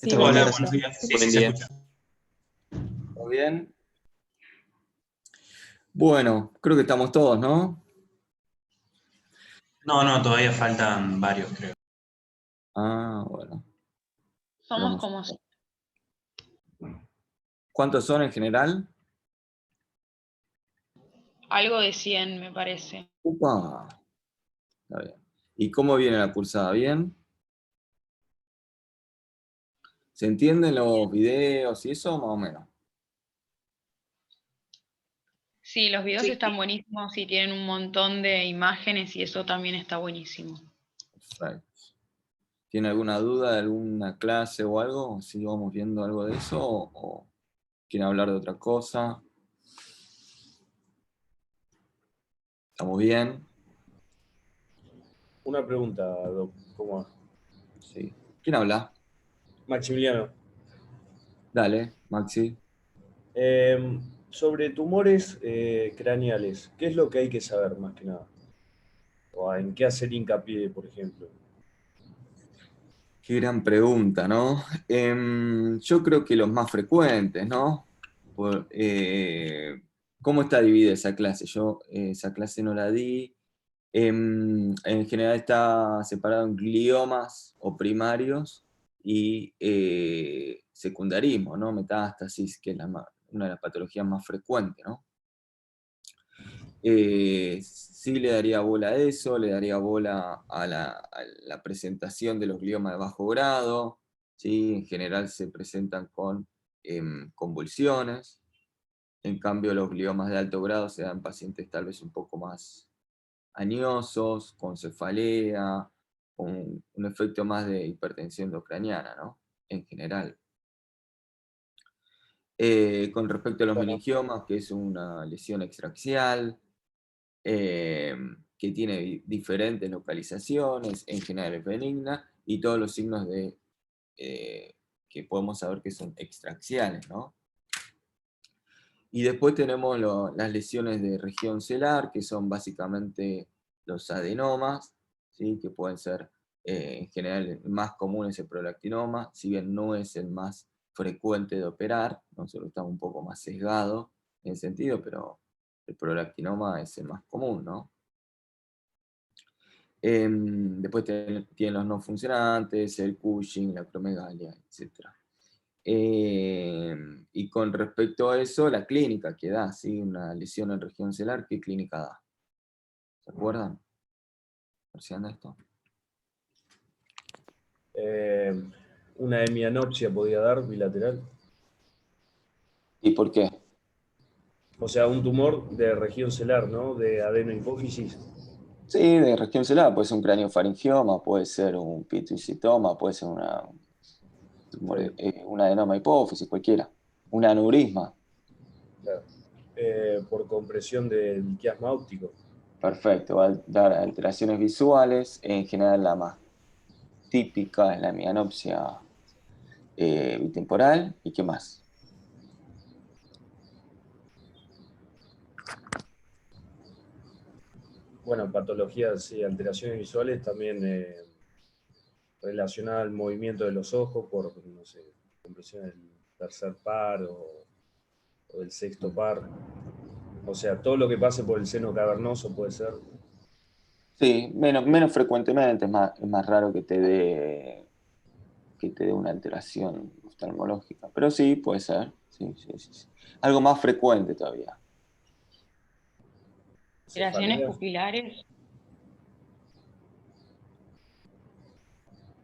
Sí, Hola, buenos buenos días. días. Sí, Buen sí, se día. escucha. ¿Todo bien? Bueno, creo que estamos todos, ¿no? No, todavía faltan varios, creo. Bueno. Somos Vamos. como ¿Cuántos son en general? algo de 100, me parece. Upa. Está bien. ¿Y cómo viene la cursada? ¿Bien? ¿Se entienden los videos y eso? Más o menos. Sí, los videos están buenísimos y tienen un montón de imágenes y eso también está buenísimo. Perfecto. ¿Tiene alguna duda de alguna clase o algo? ¿Si vamos viendo algo de eso o quieren hablar de otra cosa? ¿Estamos bien? Una pregunta, Doc. ¿Cómo va? Sí. ¿Quién habla? Maximiliano. Dale, Maxi. Sobre tumores craneales, ¿qué es lo que hay que saber más que nada? ¿O en qué hacer hincapié, por ejemplo? Qué gran pregunta, ¿no? Yo creo que los más frecuentes, ¿no? ¿Cómo está dividida esa clase? Yo esa clase no la di. En general está separado en gliomas o primarios y secundarismo, ¿no? Metástasis, que es una de las patologías más frecuentes, ¿no? Sí le daría bola a eso, le daría bola a la presentación de los gliomas de bajo grado, ¿sí? En general se presentan con convulsiones, en cambio los gliomas de alto grado se dan en pacientes tal vez un poco más añosos, con cefalea, con un efecto más de hipertensión endocraniana, ¿no? En general. Con respecto a los meningiomas, que es una lesión extraxial, que tiene diferentes localizaciones, en general es benigna, y todos los signos que podemos saber que son extraxiales, ¿no? Y después tenemos las lesiones de región celular, que son básicamente los adenomas, ¿sí? Que pueden ser, en general, el más común es el prolactinoma, si bien no es el más frecuente de operar, nosotros estamos un poco más sesgados en ese sentido, pero el prolactinoma es el más común, ¿no? Después tienen los no funcionantes, el Cushing, la acromegalia, etc. Y con respecto a eso, la clínica que da, ¿sí? Una lesión en región celular, ¿qué clínica da? ¿Se acuerdan? A ver si anda esto. Una hemianopsia podía dar bilateral. ¿Y por qué? O sea, un tumor de región celular, ¿no? De adenohipófisis. Sí, de región celular, puede ser un craniofaringioma, puede ser un pituicitoma, puede ser un adenoma hipófisis, cualquiera. Un aneurisma. Claro. Por compresión del quiasma óptico. Perfecto, va a dar alteraciones visuales, en general la más típica es la mianopsia bitemporal, ¿y qué más? Bueno, patologías, sí, alteraciones visuales también relacionadas al movimiento de los ojos por, no sé, compresión del tercer par o del sexto par. O sea, todo lo que pase por el seno cavernoso puede ser. Sí, menos frecuentemente, es más raro que te dé una alteración oftalmológica, pero sí, puede ser, sí, sí, sí, sí. Algo más frecuente todavía. Alteraciones Cefaleas. pupilares.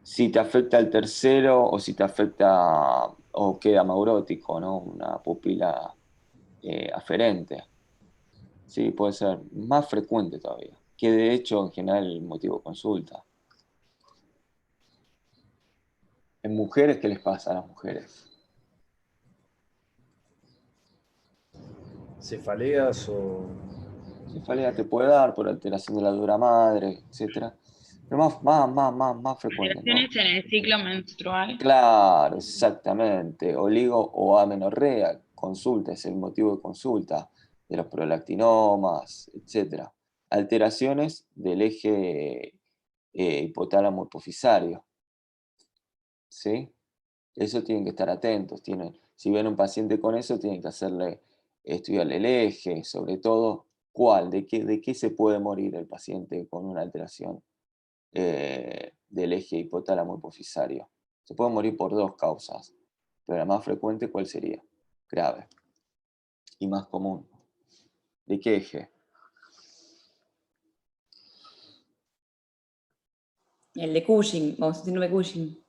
Si te afecta el tercero o si te afecta o queda maurótico, ¿no? Una pupila aferente. Sí, puede ser más frecuente todavía, que de hecho en general el motivo de consulta. En mujeres, ¿qué les pasa a las mujeres? Cefaleas o. Cefalea te puede dar por alteración de la dura madre, etcétera, pero más frecuente, ¿no? Alteraciones en el ciclo menstrual. Claro, exactamente. Oligo o amenorrea, consulta, es el motivo de consulta de los prolactinomas, etcétera. Alteraciones del eje hipotálamo hipofisario, ¿sí? Eso tienen que estar atentos. Si ven un paciente con eso, tienen que estudiarle el eje, sobre todo, de qué se puede morir el paciente con una alteración del eje hipotálamo hipofisario. Se puede morir por 2 causas, pero la más frecuente, ¿cuál sería? Grave y más común. ¿De qué eje? El de Cushing, vamos, síndrome de Cushing.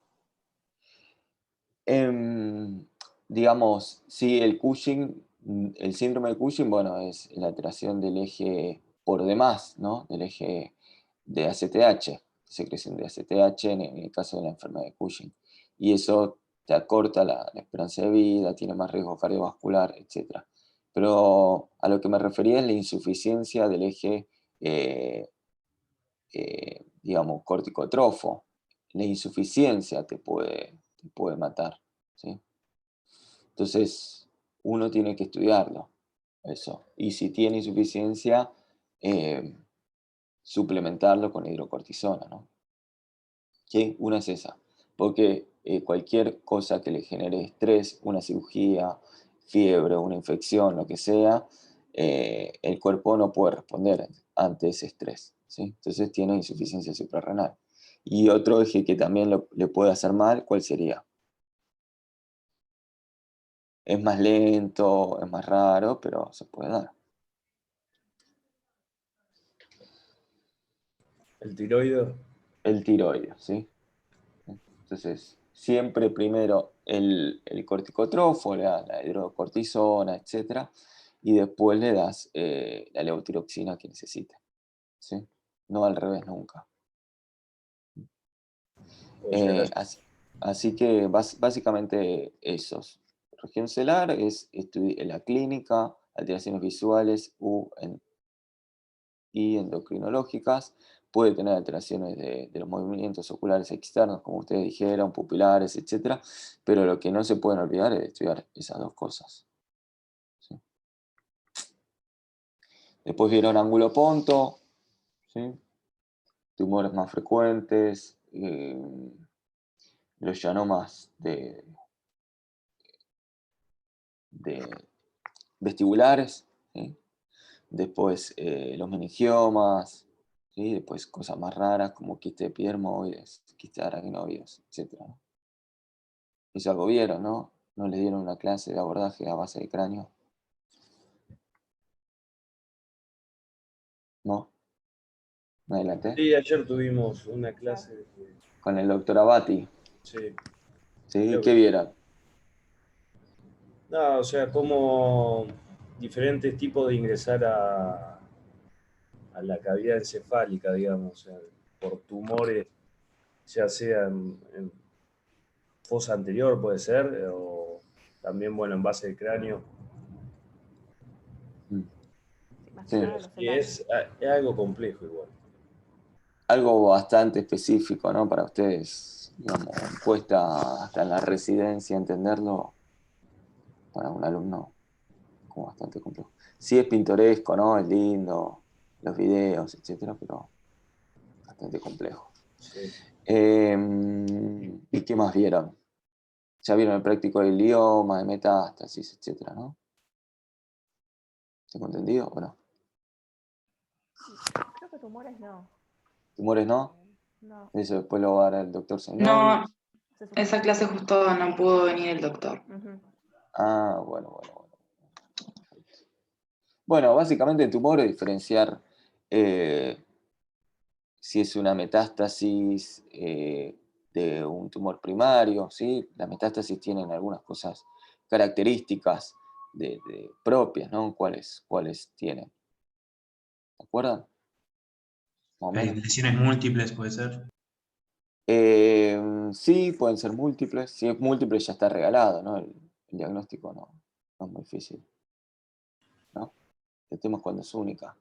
Digamos, sí, el síndrome de Cushing, bueno, es la alteración del eje por demás, ¿no? Del eje de ACTH, secreción de ACTH en el caso de la enfermedad de Cushing. Y eso te acorta la esperanza de vida, tiene más riesgo cardiovascular, etc. Pero a lo que me refería es la insuficiencia del eje, digamos, corticotrofo. La insuficiencia te puede matar, ¿sí? Entonces, uno tiene que estudiarlo, eso. Y si tiene insuficiencia, suplementarlo con hidrocortisona, ¿no? ¿Sí? Una es esa. Porque cualquier cosa que le genere estrés, una cirugía, fiebre, una infección, lo que sea, el cuerpo no puede responder ante ese estrés, ¿sí? Entonces tiene insuficiencia suprarrenal. Y otro eje que también le puede hacer mal, ¿cuál sería? Es más lento, es más raro, pero se puede dar. El tiroides. El tiroides, ¿sí? Entonces, siempre primero el corticotrofo, la hidrocortisona, etc. Y después le das la levotiroxina que necesite, ¿sí? No al revés nunca. Puede llegar a- Así que básicamente esos. Región celular es la clínica, alteraciones visuales y endocrinológicas. Puede tener alteraciones de los movimientos oculares externos, como ustedes dijeron, pupilares, etc. Pero lo que no se pueden olvidar es estudiar esas 2 cosas, ¿sí? Después vieron ángulo ponto, ¿sí? Tumores más frecuentes, los llanomas de vestibulares, ¿sí? Después los meningiomas, ¿sí? Después cosas más raras como quiste epidermoides, quiste aracnoides, etc. Eso algo vieron, ¿no? ¿No les dieron una clase de abordaje a base de cráneo? ¿No? Adelante. Sí, ayer tuvimos una clase de... Con el doctor Abati. Sí, ¿Sí? creo ¿Qué que... vieron? No, o sea, como diferentes tipos de ingresar a la cavidad encefálica, digamos, o sea, por tumores, ya sea en fosa anterior, puede ser, o también, bueno, en base de cráneo. Mm. Más que Sí. nada los Y celulares. es algo complejo igual. Algo bastante específico, ¿no? Para ustedes, digamos, cuesta hasta en la residencia entenderlo. Para un alumno, como bastante complejo. Sí es pintoresco, ¿no? Es lindo, los videos, etcétera, pero bastante complejo. Sí. ¿Y qué más vieron? Ya vieron el práctico del glioma, de metástasis, etcétera, ¿no? ¿Tengo entendido o no? Creo que tumores no. ¿Tumores no? No. Eso después lo va a dar el doctor Señor. No, Se supone esa que clase no. justo no pudo venir el doctor. Ujú. Ah, bueno. Bueno, básicamente el tumor es diferenciar si es una metástasis de un tumor primario, ¿sí? Las metástasis tienen algunas cosas características propias, ¿no? ¿Cuáles tienen? ¿De acuerdo? Más o menos. Lesiones múltiples puede ser. Sí, pueden ser múltiples. Si es múltiple ya está regalado, ¿no? El diagnóstico no es muy difícil, ¿no? El tema es cuando es única.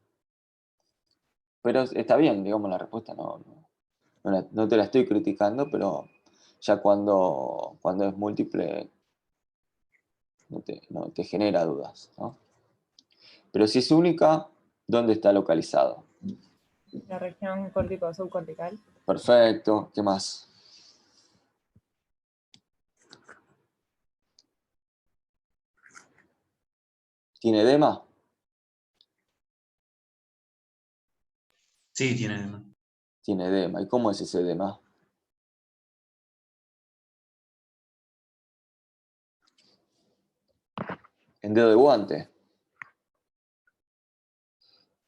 Pero está bien, digamos, la respuesta no te la estoy criticando, pero ya cuando es múltiple no te genera dudas, ¿no? Pero si es única, ¿dónde está localizado? La región córtico-subcortical. Perfecto, ¿qué más? ¿Tiene edema? Sí, tiene edema. Tiene edema. ¿Y cómo es ese edema? En dedo de guante.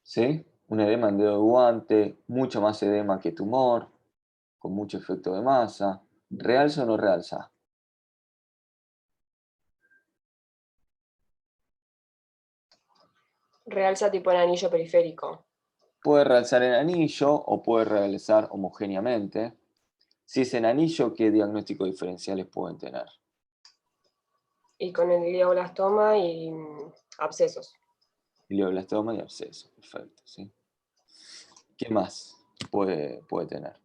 ¿Sí? Un edema en dedo de guante, mucho más edema que tumor, con mucho efecto de masa. ¿Realza o no realza? Realza tipo en anillo periférico. Puede realzar en anillo o puede realzar homogéneamente. Si es en anillo, ¿qué diagnósticos diferenciales pueden tener? Y con el glioblastoma y abscesos. Glioblastoma y absceso, perfecto, ¿sí? ¿Qué más puede tener?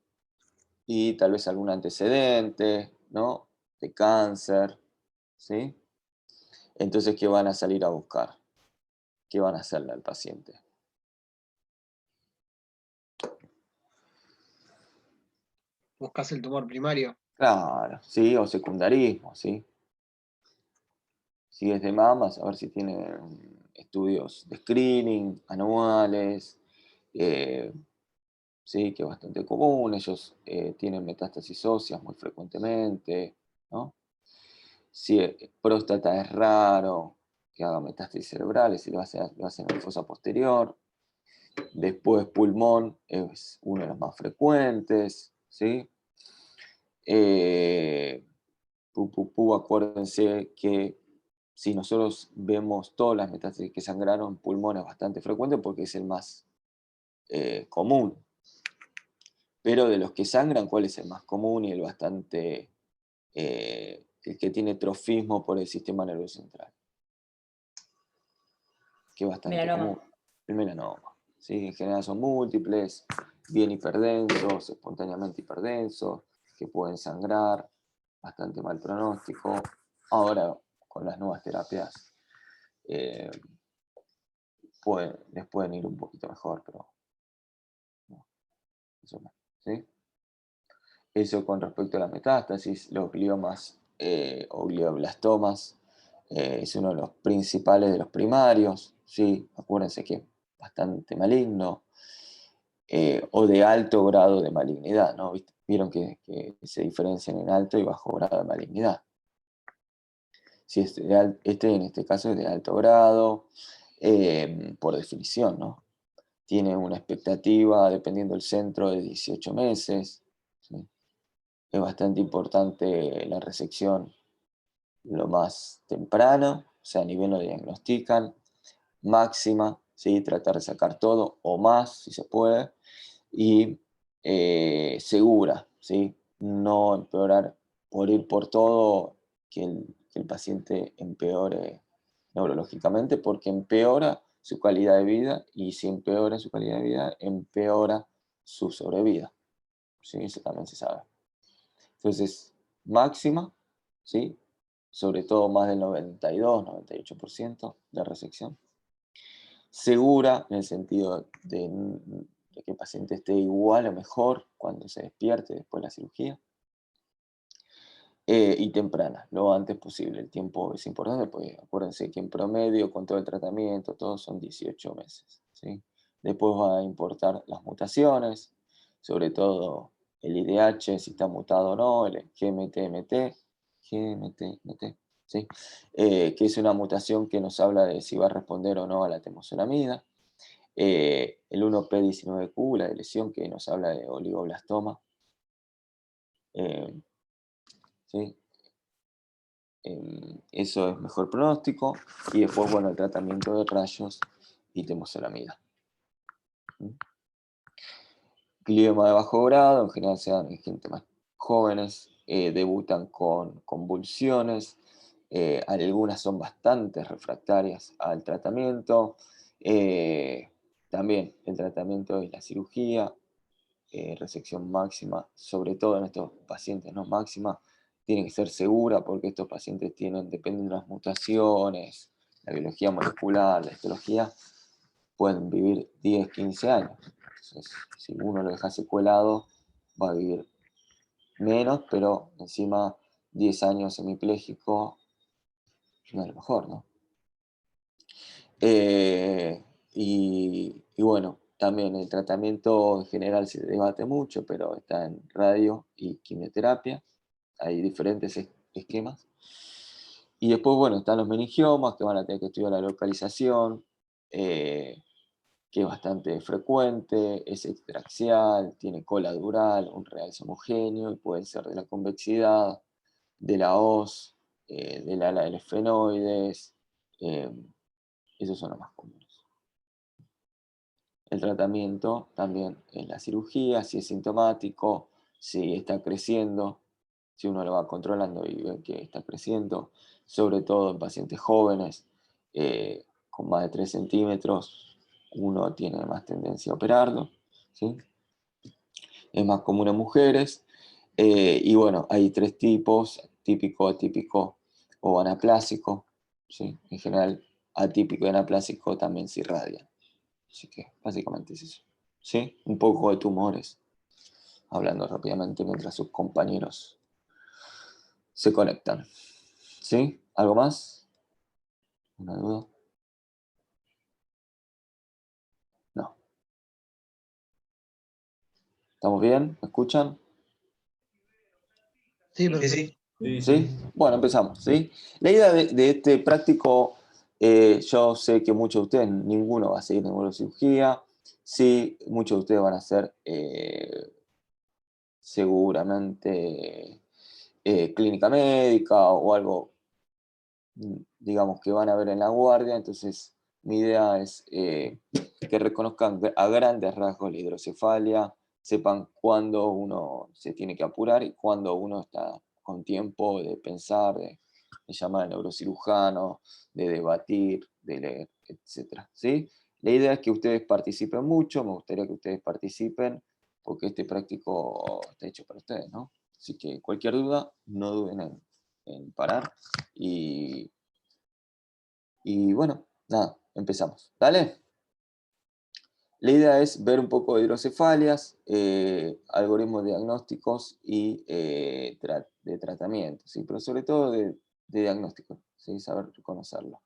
Y tal vez algún antecedente, ¿no? De cáncer, ¿sí? Entonces, ¿qué van a salir a buscar? ¿Qué van a hacerle al paciente? Buscas el tumor primario. Claro, ¿sí? O secundarismo, ¿sí? Si es de mamas, a ver si tiene estudios de screening anuales, sí, que es bastante común. Ellos tienen metástasis óseas muy frecuentemente, ¿no? Si próstata es raro que haga metástasis cerebrales, y lo hacen en la fosa posterior. Después pulmón es uno de los más frecuentes, ¿sí? Acuérdense que si nosotros vemos todas las metástasis que sangraron, pulmón es bastante frecuente porque es el más común. Pero de los que sangran, ¿cuál es el más común y el bastante, el que tiene trofismo por el sistema nervioso central? Que es bastante Melanoma. común. El melanoma. ¿Sí? En general son múltiples, bien hiperdensos, espontáneamente hiperdensos, que pueden sangrar, bastante mal pronóstico. Ahora, con las nuevas terapias, eh, les pueden ir un poquito mejor, pero no, eso no, ¿sí? Eso con respecto a la metástasis, los gliomas o glioblastomas es uno de los principales de los primarios, ¿sí? Acuérdense que es bastante maligno o de alto grado de malignidad, ¿no? Vieron que se diferencian en alto y bajo grado de malignidad. Si es en este caso es de alto grado, por definición, ¿no? Tiene una expectativa, dependiendo del centro, de 18 meses, ¿sí? Es bastante importante la resección lo más temprano, o sea, ni bien lo diagnostican, máxima, ¿sí? Tratar de sacar todo o más, si se puede, y segura, ¿sí? No empeorar por ir por todo, que el paciente empeore neurológicamente, porque empeora su calidad de vida, y si empeora su calidad de vida, empeora su sobrevida, ¿sí? Eso también se sabe. Entonces, máxima, ¿sí? Sobre todo más del 92-98% de resección. Segura en el sentido de que el paciente esté igual o mejor cuando se despierte después de la cirugía. Y temprana, lo antes posible. El tiempo es importante porque acuérdense que en promedio con todo el tratamiento, todos son 18 meses, ¿sí? Después va a importar las mutaciones, sobre todo el IDH, si está mutado o no, el GMT-MT, ¿sí? Que es una mutación que nos habla de si va a responder o no a la temozolamida. El 1P19Q, la de lesión, que nos habla de oligoblastoma, ¿sí? Eso es mejor pronóstico. Y después, bueno, el tratamiento de rayos y temozolamida. Glioma de bajo grado, en general se dan en gente más jóvenes, debutan con convulsiones, algunas son bastante refractarias al tratamiento. También el tratamiento es la cirugía, resección máxima, sobre todo en estos pacientes, ¿no? Máxima, tiene que ser segura porque estos pacientes dependen de las mutaciones, la biología molecular, la histología, pueden vivir 10, 15 años. Entonces, si uno lo deja secuelado, va a vivir menos, pero encima 10 años semipléjico no es lo mejor, ¿no? Y bueno, también el tratamiento en general se debate mucho, pero está en radio y quimioterapia. Hay diferentes esquemas. Y después, bueno, están los meningiomas, que van a tener que estudiar la localización, que es bastante frecuente, es extraxial, tiene cola dural, un realce homogéneo, y puede ser de la convexidad, de la hoz, del ala del esfenoides. Esos son los más comunes. El tratamiento también es la cirugía, si es sintomático, si está creciendo, si uno lo va controlando y ve que está creciendo, sobre todo en pacientes jóvenes, con más de 3 centímetros, uno tiene más tendencia a operarlo, ¿sí? Es más común en mujeres, y bueno, hay 3 tipos: típico, atípico o anaplásico, ¿sí? En general, atípico y anaplásico también se irradian. Así que básicamente es eso. ¿Sí? Un poco de tumores, hablando rápidamente mientras sus compañeros se conectan. ¿Sí? ¿Algo más? ¿Una duda? No. ¿Estamos bien? ¿Me escuchan? Sí, Sí, perfecto. sí. Sí, ¿Sí? Bueno, empezamos. ¿Sí? La idea de este práctico, yo sé que muchos de ustedes, ninguno va a seguir neurocirugía. Sí, muchos de ustedes van a hacer seguramente clínica médica o algo, digamos, que van a ver en la guardia. Entonces mi idea es que reconozcan a grandes rasgos la hidrocefalia, sepan cuándo uno se tiene que apurar y cuándo uno está con tiempo de pensar, de llamar al neurocirujano, de debatir, de leer, etc. ¿Sí? La idea es que ustedes participen mucho, me gustaría que ustedes participen, porque este práctico está hecho para ustedes, ¿no? Así que cualquier duda, no duden en parar. Y bueno, nada, empezamos. ¿Dale? La idea es ver un poco de hidrocefalias, algoritmos diagnósticos y de tratamiento, ¿sí? Pero sobre todo de diagnóstico, ¿sí? Saber reconocerlo.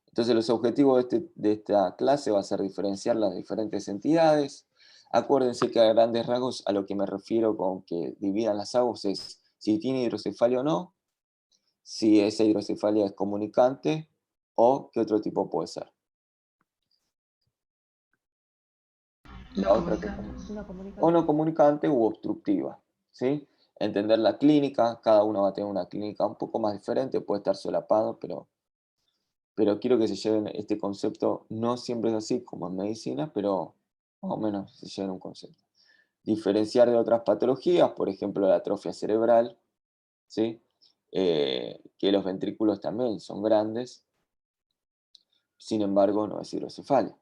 Entonces los objetivos de esta clase va a ser diferenciar las diferentes entidades. Acuérdense que a grandes rasgos a lo que me refiero con que dividan las aguas es si tiene hidrocefalia o no, si esa hidrocefalia es comunicante o qué otro tipo puede ser. La No otra que comunicante. No comunicante. o no comunicante u obstructiva, ¿sí? Entender la clínica, cada uno va a tener una clínica un poco más diferente, puede estar solapado, pero quiero que se lleven este concepto. No siempre es así como en medicina, pero más o menos se lleven un concepto. Diferenciar de otras patologías, por ejemplo la atrofia cerebral, ¿sí? Que los ventrículos también son grandes, sin embargo no es hidrocefalia.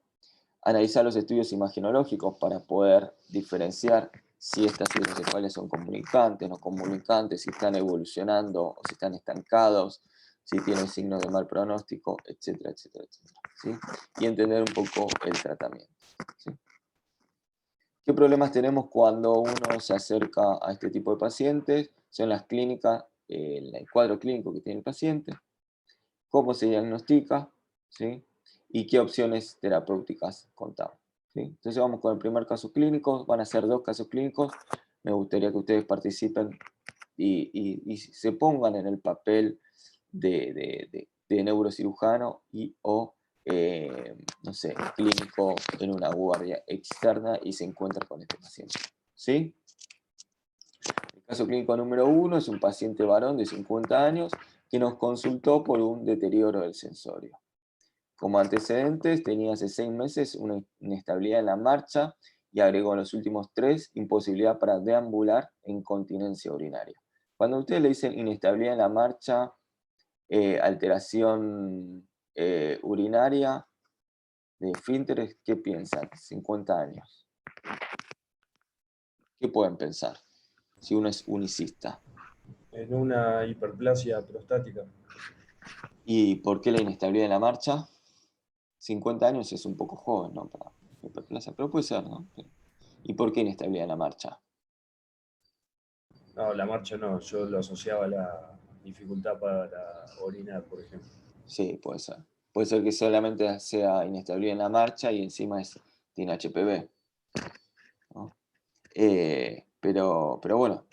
Analizar los estudios imagenológicos para poder diferenciar si estas hidrocefalias son comunicantes, no comunicantes, si están evolucionando o si están estancados, si tienen signos de mal pronóstico, etcétera, etcétera, etcétera, ¿sí? Y entender un poco el tratamiento, ¿sí? ¿Qué problemas tenemos cuando uno se acerca a este tipo de pacientes? Son las clínicas, el cuadro clínico que tiene el paciente, cómo se diagnostica, ¿sí? Y qué opciones terapéuticas contamos, ¿sí? Entonces vamos con el primer caso clínico. Van a ser 2 casos clínicos. Me gustaría que ustedes participen y se pongan en el papel de neurocirujano o, no sé, clínico en una guardia externa y se encuentra con este paciente, ¿sí? El caso clínico número 1 es un paciente varón de 50 años que nos consultó por un deterioro del sensorio. Como antecedentes, tenía hace 6 meses una inestabilidad en la marcha y agregó en los últimos 3 imposibilidad para deambular e incontinencia urinaria. Cuando ustedes le dicen inestabilidad en la marcha, alteración urinaria de esfínteres, ¿qué piensan? 50 años. ¿Qué pueden pensar si uno es unicista? En una hiperplasia prostática. ¿Y por qué la inestabilidad en la marcha? 50 años es un poco joven, ¿no? Para hiperplasia, pero puede ser, ¿no? ¿Y por qué inestabilidad en la marcha? No, la marcha no, yo lo asociaba a la dificultad para orinar, por ejemplo. Sí, puede ser. puede ser que solamente sea inestabilidad en la marcha y encima tiene HPV, ¿no? Pero bueno,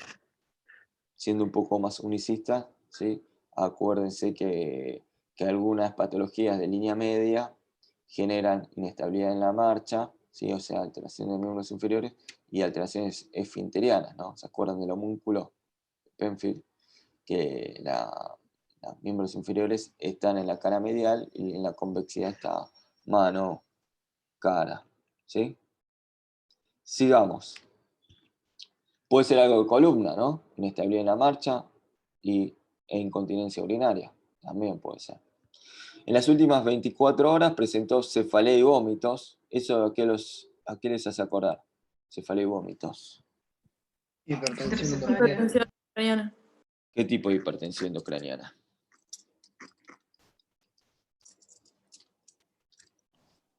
siendo un poco más unicista, ¿sí? Acuérdense que algunas patologías de línea media generan inestabilidad en la marcha, ¿sí? O sea, alteración de miembros inferiores y alteraciones esfinterianas, ¿no? ¿Se acuerdan del homúnculo Penfield? Que los miembros inferiores están en la cara medial y en la convexidad está mano, cara, ¿sí? Sigamos. Puede ser algo de columna, ¿no? Inestabilidad en la marcha e incontinencia urinaria. También puede ser. En las últimas 24 horas presentó cefalea y vómitos. ¿Eso a qué les hace acordar? Cefalea y vómitos. Hipertensión endocrinal. Hipertensión ucraniana. ¿Qué tipo de hipertensión endocraniana?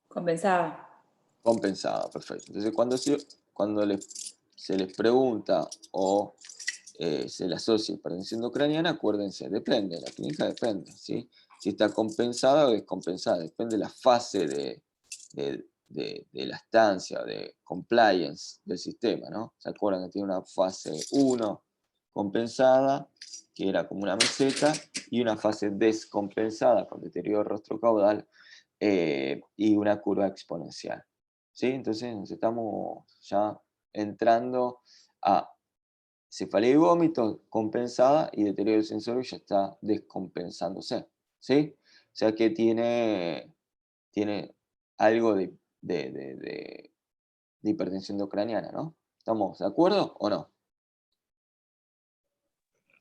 Compensada. Compensada, perfecto. Entonces, cuando se les pregunta o se le asocia hipertensión endocraniana, acuérdense, depende, la clínica depende, ¿sí? Si está compensada o descompensada, depende de la fase de la estancia, de compliance del sistema, ¿no? ¿Se acuerdan que tiene una fase 1 compensada, que era como una meseta, y una fase descompensada con deterioro rostrocaudal y una curva exponencial? ¿Sí? Entonces nos estamos ya entrando a cefalea y vómito compensada y deterioro del sensorio ya está descompensándose. ¿Sí? O sea que tiene algo de hipertensión endocraniana, ¿no? ¿Estamos de acuerdo o no?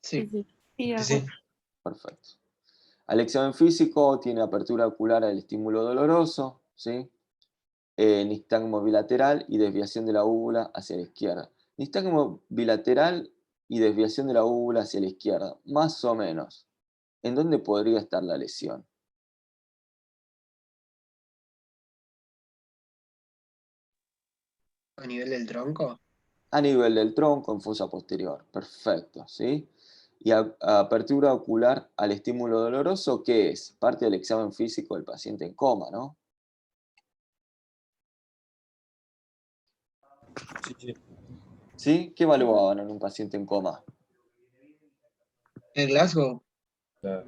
Sí. Sí. Sí, de Sí, sí. acuerdo. Perfecto. Al examen físico tiene apertura ocular al estímulo doloroso, ¿sí? Nistagmo bilateral y desviación de la úvula hacia la izquierda. Nistagmo bilateral y desviación de la úvula hacia la izquierda, más o menos. ¿En dónde podría estar la lesión? A nivel del tronco. A nivel del tronco, en fosa posterior. Perfecto, ¿sí? Y apertura ocular al estímulo doloroso, ¿qué es? Parte del examen físico del paciente en coma, ¿no? Sí, sí. ¿Sí? ¿Qué evaluaban en un paciente en coma? El Glasgow. Claro.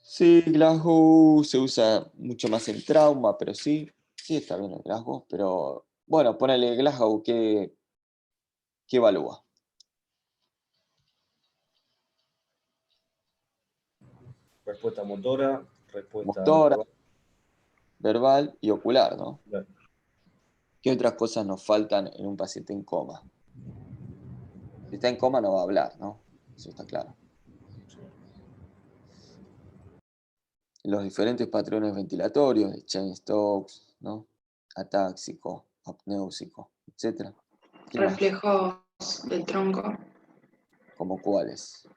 Sí, Glasgow se usa mucho más en trauma, pero sí está bien el Glasgow, pero bueno, ponele Glasgow, ¿qué evalúa? Respuesta motora, respuesta Motora, verbal. verbal y ocular, ¿no? Claro. ¿Qué otras cosas nos faltan en un paciente en coma? Si está en coma no va a hablar, ¿no? Eso está claro. Los diferentes patrones ventilatorios de Cheyne-Stokes, ¿no? Atáxico, apnéusico, etc. ¿Qué más? Reflejos del tronco, ¿Como cuáles?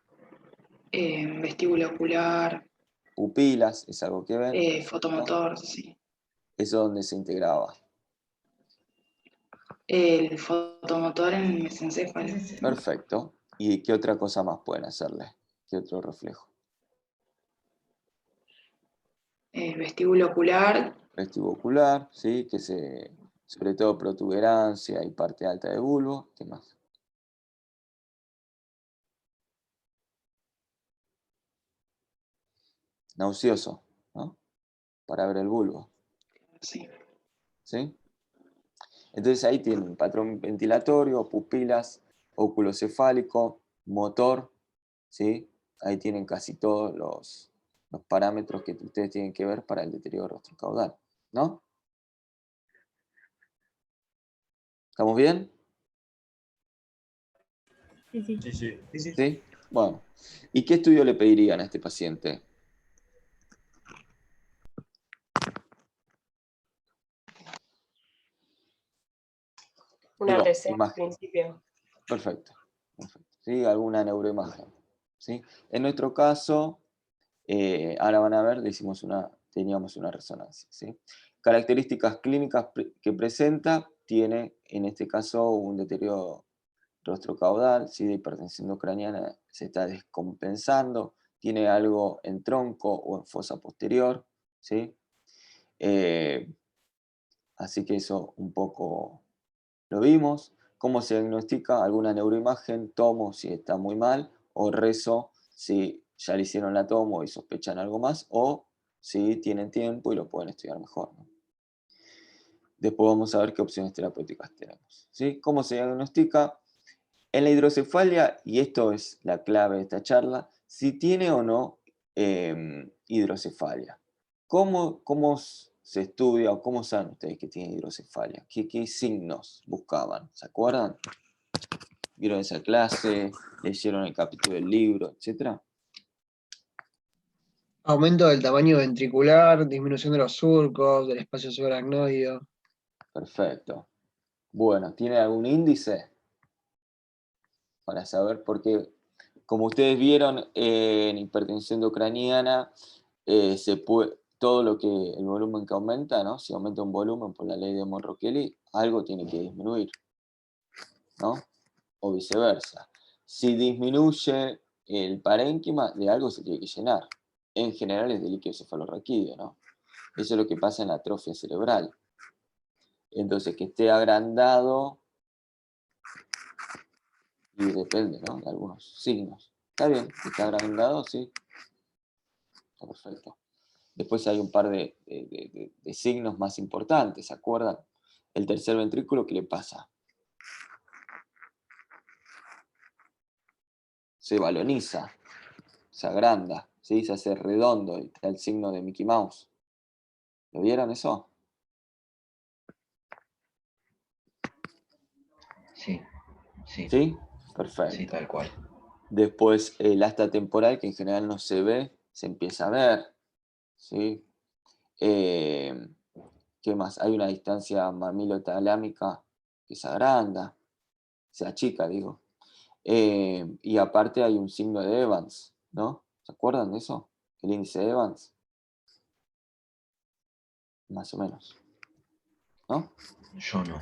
vestíbulo ocular, Pupilas, es algo que ven, ¿no? fotomotor, sí. Eso es donde se integraba. El fotomotor en mesencéfalo. Perfecto. ¿Y qué otra cosa más pueden hacerle? ¿Qué otro reflejo? Vestíbulo ocular, Vestibular, ¿sí? Sobre todo protuberancia y parte alta de bulbo. ¿Qué más? Nauseoso, ¿no? Para ver el bulbo, sí. ¿sí? Entonces ahí tienen patrón ventilatorio, pupilas, óculo cefálico, motor, ¿sí? Ahí tienen casi todos los parámetros que ustedes tienen que ver para el deterioro rostrocaudal, ¿no? ¿Estamos bien? Sí, sí. Sí, sí. Sí, sí. ¿Sí? Bueno, ¿y qué estudio le pedirían a este paciente? Una Digo, TC en imagen. principio. Perfecto. Perfecto. ¿Sí? Alguna neuroimagen. ¿Sí? En nuestro caso, ahora van a ver, teníamos una resonancia. ¿Sí? Características clínicas que presenta, tiene en este caso un deterioro rostrocaudal, ¿sí? De hipertensión endocraniana, se está descompensando, tiene algo en tronco o en fosa posterior, ¿sí? Así que eso un poco lo vimos. ¿Cómo se diagnostica? Alguna neuroimagen, tomo si está muy mal, o rezo si ya le hicieron la tomo y sospechan algo más, o si tienen tiempo y lo pueden estudiar mejor, ¿no? Después vamos a ver qué opciones terapéuticas tenemos, ¿sí? ¿Cómo se diagnostica? En la hidrocefalia, y esto es la clave de esta charla, si tiene o no hidrocefalia. ¿Cómo se estudia o cómo saben ustedes que tiene hidrocefalia? ¿Qué signos buscaban? ¿Se acuerdan? ¿Vieron esa clase? ¿Leyeron el capítulo del libro, etcétera? Aumento del tamaño ventricular, disminución de los surcos, del espacio subaracnoideo. Perfecto. Bueno, ¿tiene algún índice para saber? Porque, como ustedes vieron, en hipertensión intracraniana, todo lo que el volumen que aumenta, ¿no? Si aumenta un volumen por la ley de Monro-Kelly, algo tiene que disminuir, ¿no? O viceversa. Si disminuye el parénquima, de algo se tiene que llenar. En general es de líquido cefalorraquídeo, ¿no? Eso es lo que pasa en la atrofia cerebral. Entonces, que esté agrandado, y depende, ¿no? De algunos signos. Está bien, está agrandado, sí. Está perfecto. Después hay un par de signos más importantes, ¿se acuerdan? El tercer ventrículo, ¿qué le pasa? Se baloniza, se agranda, ¿sí? Se hace redondo, y está el signo de Mickey Mouse. ¿Lo vieron eso? Sí, sí, ¿Sí? Perfecto. sí, tal cual. Después el asta temporal, que en general no se ve, se empieza a ver, ¿sí? ¿Qué más? Hay una distancia mamilotalámica que se agranda, se achica, digo. Y aparte hay un signo de Evans, ¿no? ¿Se acuerdan de eso? El índice de Evans. Más o menos. ¿No? Yo no.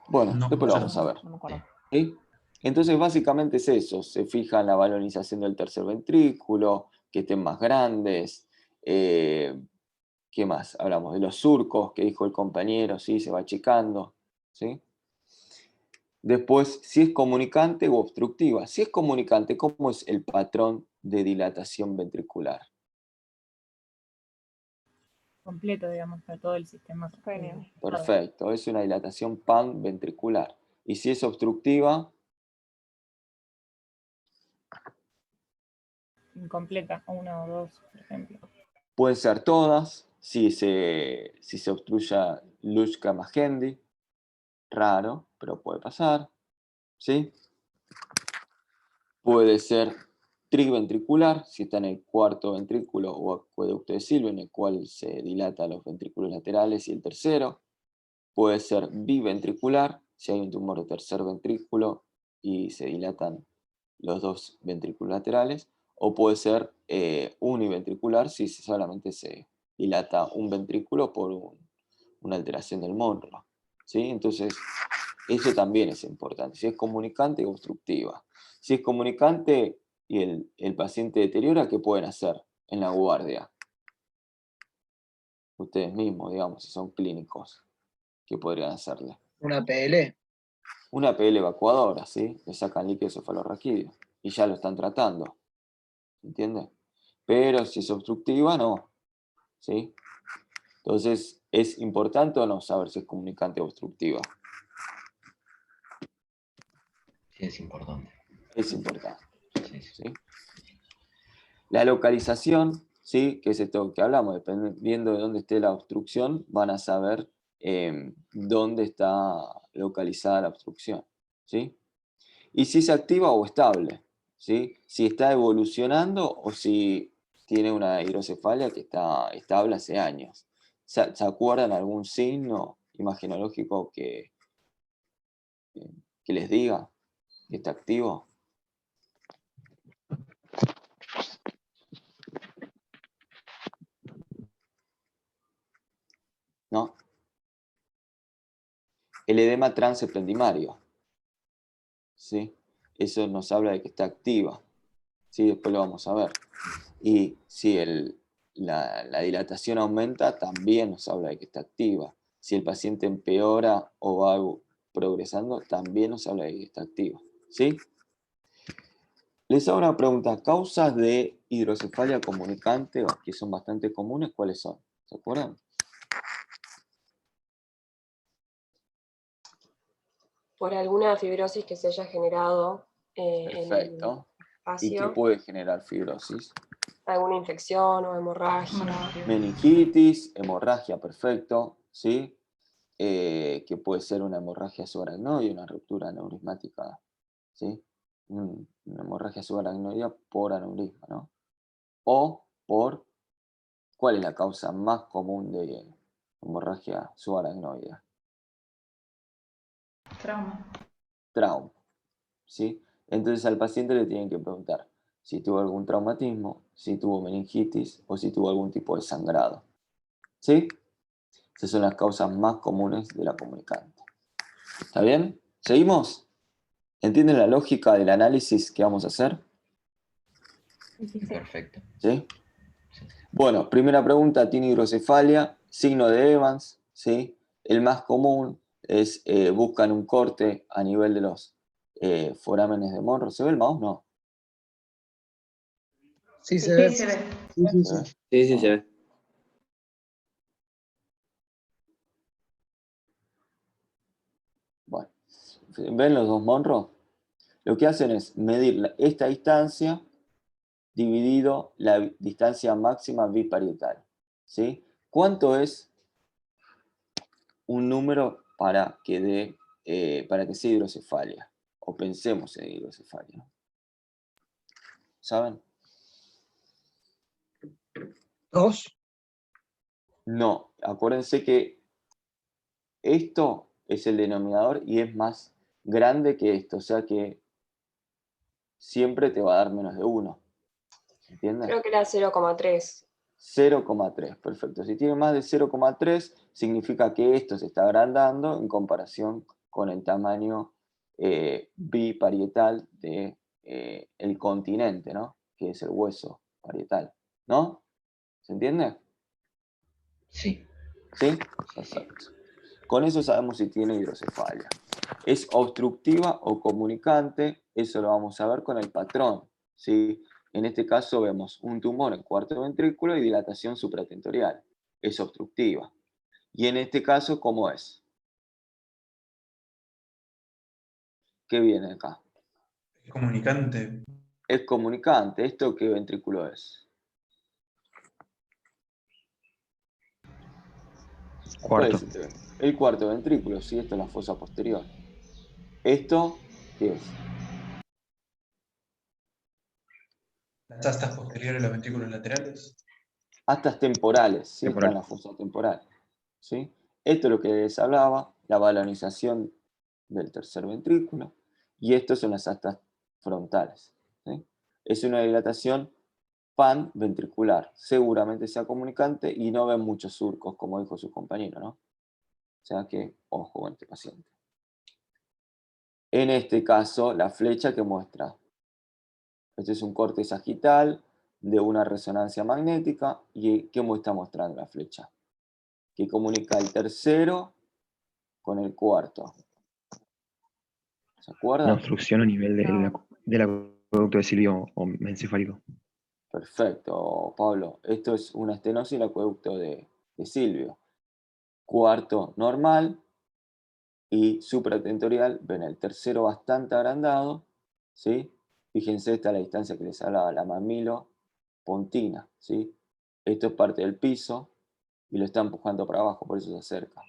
Bueno, No, después lo yo vamos a ver. No me acuerdo. ¿Sí? Entonces básicamente es eso. Se fija en la balonización del tercer ventrículo, que estén más grandes. ¿Qué más? Hablamos de los surcos, que dijo el compañero, ¿sí? Se va achicando, ¿sí? Después, si es comunicante o obstructiva. Si es comunicante, ¿cómo es el patrón de dilatación ventricular? Completo, digamos, para todo el sistema. Genio. Perfecto, es una dilatación panventricular. Y si es obstructiva, Incompleta, o una o dos, por ejemplo. pueden ser todas. Si se obstruye Luschka-Magendie, raro, pero puede pasar, ¿sí? Puede ser triventricular, si está en el cuarto ventrículo o acueducto de Silva, en el cual se dilata los ventrículos laterales y el tercero. Puede ser biventricular, si hay un tumor de tercer ventrículo y se dilatan los dos ventrículos laterales. O puede ser univentricular, si solamente se dilata un ventrículo por una alteración del Monro, ¿sí? Entonces, eso también es importante. Si es comunicante o obstructiva. Si es comunicante y el paciente deteriora, ¿qué pueden hacer en la guardia? Ustedes mismos, digamos, si son clínicos, ¿qué podrían hacerle? Una PL. Una PL evacuadora, ¿sí? Le sacan líquido cefalorraquídeo y ya lo están tratando, ¿entiende? Pero si es obstructiva, no, ¿sí? Entonces, ¿es importante o no saber si es comunicante o obstructiva? Sí, es importante. Es importante, Sí, sí. ¿sí? La localización, ¿sí? Que es esto que hablamos, dependiendo de dónde esté la obstrucción, van a saber dónde está localizada la obstrucción, ¿sí? Y si es activa o estable, ¿sí? Si está evolucionando o si tiene una hidrocefalia que está estable hace años. ¿Se acuerdan algún signo imagenológico que les diga que está activo? ¿No? El edema transeplendimario, ¿sí? Eso nos habla de que está activa, Sí, después lo vamos a ver. Y si la dilatación aumenta, también nos habla de que está activa. Si el paciente empeora o va progresando, también nos habla de que está activa. ¿Sí? Les hago una pregunta. ¿Causas de hidrocefalia comunicante, que son bastante comunes, cuáles son? ¿Se acuerdan? Por alguna fibrosis que se haya generado en el Perfecto. ¿Y qué espacio, puede generar fibrosis? alguna infección o hemorragia. Meningitis, hemorragia, perfecto. ¿Sí? Que puede ser una hemorragia subaracnoide, una ruptura aneurismática, ¿sí? Una hemorragia subaracnoidea por aneurisma, ¿no? O por, ¿cuál es la causa más común de hemorragia subaracnoidea? Trauma. Trauma, ¿sí? Entonces al paciente le tienen que preguntar si tuvo algún traumatismo, si tuvo meningitis o si tuvo algún tipo de sangrado, ¿sí? Esas son las causas más comunes de la comunicante. ¿Está bien? ¿Seguimos? ¿Entienden la lógica del análisis que vamos a hacer? Perfecto. ¿Sí? Bueno, primera pregunta, tiene hidrocefalia, signo de Evans, ¿sí? El más común es, buscan un corte a nivel de los forámenes de Monro. ¿Se ve el mouse? No. Sí, se ve. Se ve. Sí, sí, ¿Se ve? sí. Sí, sí, se ve. Bueno, ¿ven los dos Monro? Lo que hacen es medir esta distancia dividido la distancia máxima biparietal, ¿sí? ¿Cuánto es un número para que sea hidrocefalia? O pensemos en hidrocefalia, ¿no? ¿Saben? 2. No, acuérdense que esto es el denominador y es más grande que esto, o sea que siempre te va a dar menos de 1. ¿Entiendes? Creo que era 0,3. 0,3, perfecto. Si tiene más de 0,3, significa que esto se está agrandando en comparación con el tamaño biparietal de, el continente, ¿no? Que es el hueso parietal, ¿no? ¿Se entiende? Sí. ¿Sí? Perfecto. Con eso sabemos si tiene hidrocefalia. ¿Es obstructiva o comunicante? Eso lo vamos a ver con el patrón, ¿sí? En este caso vemos un tumor en cuarto ventrículo y dilatación supratentorial. Es obstructiva. Y en este caso, ¿cómo es? ¿Qué viene acá? Comunicante. Es comunicante. ¿Esto qué ventrículo es? ¿Cuál Cuarto. es este ventrículo? El cuarto ventrículo, sí, esto es la fosa posterior. ¿Esto qué es? Las astas posteriores, los ventrículos laterales. Astas temporales, ¿sí? Está en Temporal. la fosa temporal, ¿sí? Esto es lo que les hablaba, la balonización del tercer ventrículo, y esto son las astas frontales, ¿sí? Es una dilatación panventricular, seguramente sea comunicante y no ven muchos surcos, como dijo su compañero, ¿no? O sea que, ojo con este paciente. En este caso, la flecha que muestra, este es un corte sagital de una resonancia magnética, y ¿qué está mostrando la flecha? Que comunica el tercero con el cuarto. ¿Se Una acuerdan? obstrucción a nivel del acueducto de Silvio o encefálico. Perfecto, Pablo. Esto es una estenosis del acueducto de Silvio. Cuarto normal y supratentorial. Ven el tercero bastante agrandado, ¿sí? Fíjense, esta es la distancia que les hablaba, la mamilo pontina, ¿sí? Esto es parte del piso y lo está empujando para abajo, por eso se acerca,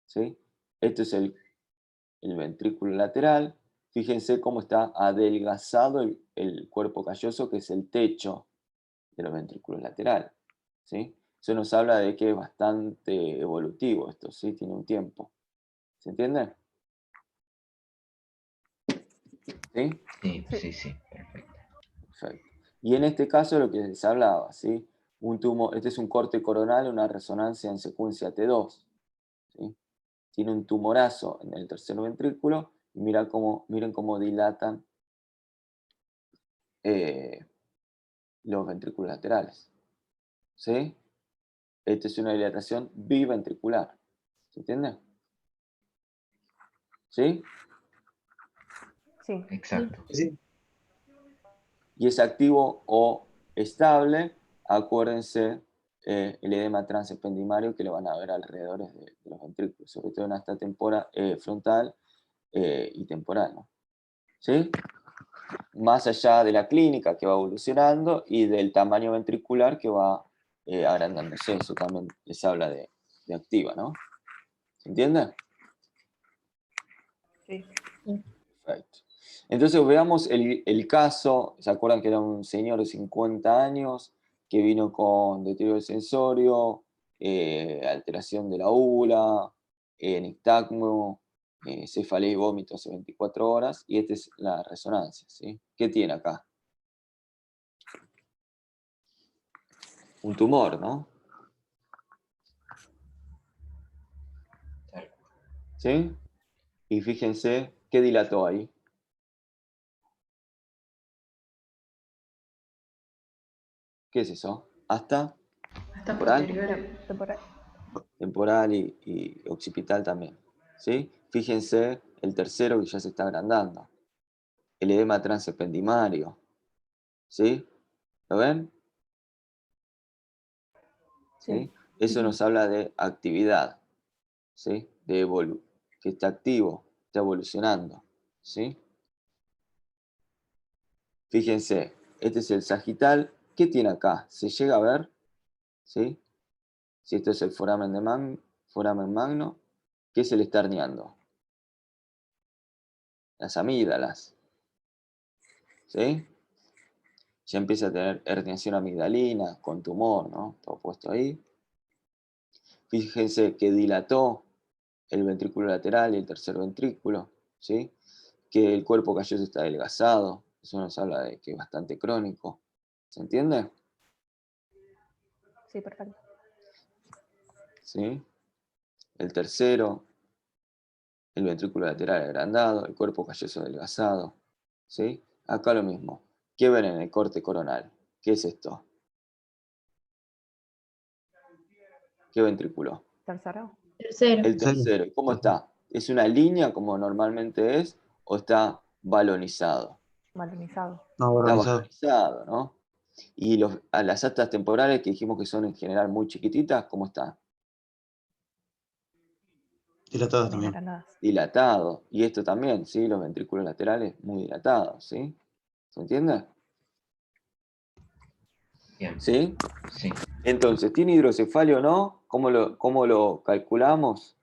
¿sí? Esto es el ventrículo lateral. Fíjense cómo está adelgazado el cuerpo calloso, que es el techo de los ventrículos laterales, ¿sí? Eso nos habla de que es bastante evolutivo esto, ¿sí? Tiene un tiempo. ¿Se entiende? ¿Sí? Sí, sí, sí. Perfecto. Perfecto. Y en este caso lo que les hablaba, ¿sí? Un tumor, este es un corte coronal, una resonancia en secuencia T2, ¿sí? Tiene un tumorazo en el tercer ventrículo y miren cómo dilatan los ventrículos laterales. ¿Sí? Esta es una dilatación biventricular. ¿Se entiende? ¿Sí? Sí. Exacto. Sí. Y es activo o estable, acuérdense, el edema transependimario que lo van a ver alrededor de los ventrículos, sobre todo en esta frontal y temporal, ¿no? ¿Sí? Más allá de la clínica que va evolucionando y del tamaño ventricular que va agrandándose, eso también les habla de activa, ¿no? ¿Se entiende? Sí. Perfecto. Entonces veamos el caso. ¿Se acuerdan que era un señor de 50 años que vino con deterioro sensorio, alteración de la úvula, nistagmo, cefalea y vómito hace 24 horas? Y esta es la resonancia, ¿sí? ¿Qué tiene acá? Un tumor, ¿no? ¿Sí? Y fíjense, ¿qué dilató ahí? ¿Qué es eso? ¿Hasta? Hasta ¿Temporal? posterior. Temporal y occipital también. ¿Sí? Fíjense el tercero que ya se está agrandando. El edema transependimario. ¿Sí? ¿Lo ven? ¿Sí? Eso nos habla de actividad. ¿Sí? Que está activo, está evolucionando. ¿Sí? Fíjense, este es el sagital. ¿Qué tiene acá? ¿Se llega a ver? ¿Sí? Si esto es el foramen magno, ¿qué es el está herniando? Las amígdalas. ¿Sí? Ya empieza a tener herniación amigdalina con tumor, ¿no? Todo puesto ahí. Fíjense que dilató el ventrículo lateral y el tercer ventrículo, ¿sí? Que el cuerpo calloso está adelgazado. Eso nos habla de que es bastante crónico. ¿Se entiende? Sí, perfecto. ¿Sí? El tercero, el ventrículo lateral agrandado, el cuerpo calloso adelgazado. ¿Sí? Acá lo mismo. ¿Qué ven en el corte coronal? ¿Qué es esto? ¿Qué ventrículo? Tercero. El tercero. ¿Y cómo está? ¿Es una línea como normalmente es o está balonizado? Balonizado. No, Está organizado. balonizado, ¿no? Y las astas temporales que dijimos que son en general muy chiquititas, ¿cómo están? Dilatadas también. Agranadas. Dilatado. Y esto también, ¿sí? Los ventrículos laterales muy dilatados, ¿sí? ¿Se entiende? Bien. ¿Sí? Sí. Entonces, ¿tiene hidrocefalia o no? ¿Cómo lo calculamos?